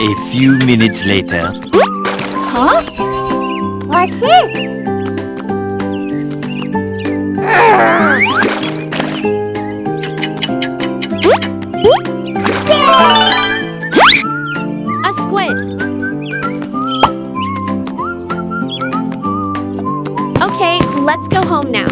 A few minutes later. Huh? What's this? A squid. Okay, let's go home now.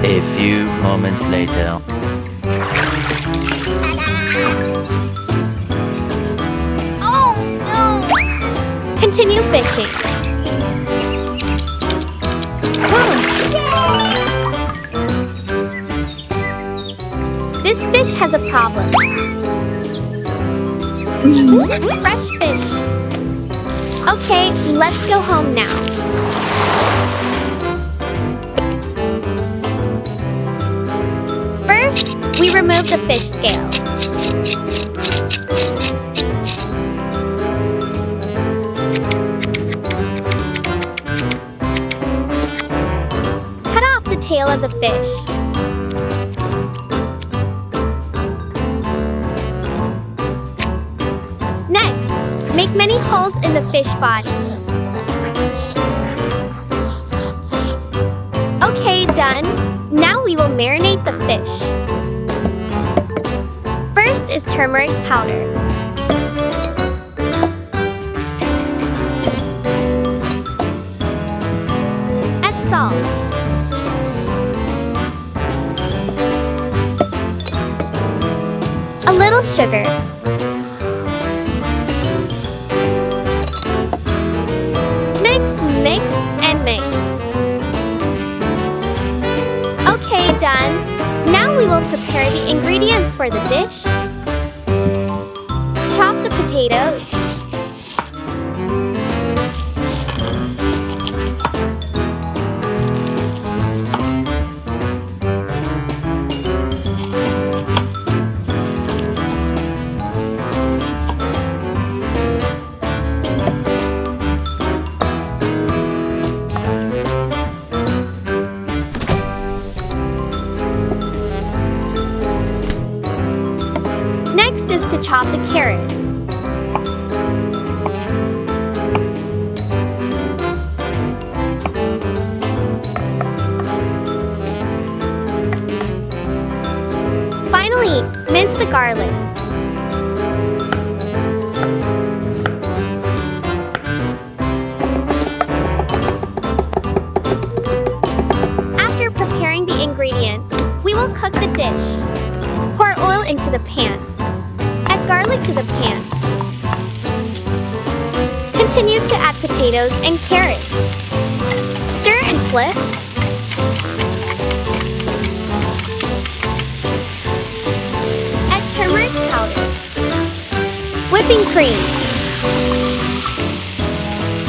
A few moments later. Oh no! Continue fishing. This fish has a problem. Fresh fish. Okay, let's go home now. First, we remove the fish scales. Cut off the tail of the fish. Next, make many holes in the fish body. Okay, done. Now we will marinate the fish. First is turmeric powder. Add salt. A little sugar. Mix and mix. Okay, done. Now we will prepare the ingredients for the dish. Chop the potatoes. Next is to chop the carrots. Finally, mince the garlic. After preparing the ingredients, we will cook the dish. Pour oil into the pan. Add garlic to the pan. Continue to add potatoes and carrots. Stir and flip. Add turmeric powder. Whipping cream.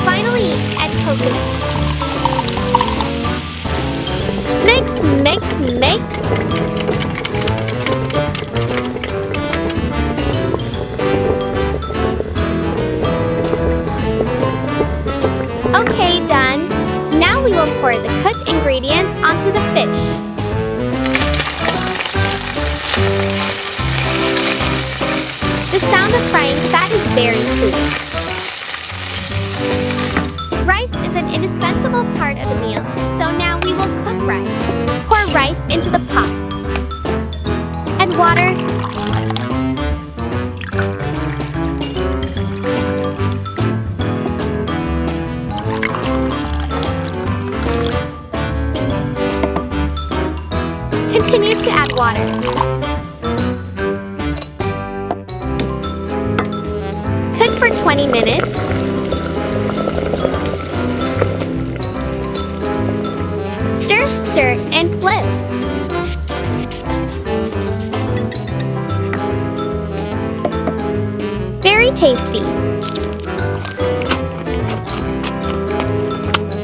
Finally, add coconut. Mix, mix, mix. Okay, done. Now we will pour the cooked ingredients onto the fish. The sound of frying fat is very sweet. Rice is an indispensable part of the meal, so now we will cook rice. Pour rice into the pot. Add water. Continue to add water. Cook for 20 minutes. Stir, stir, and flip. Very tasty.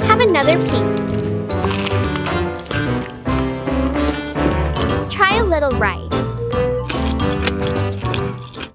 Have another piece. Try a little rice.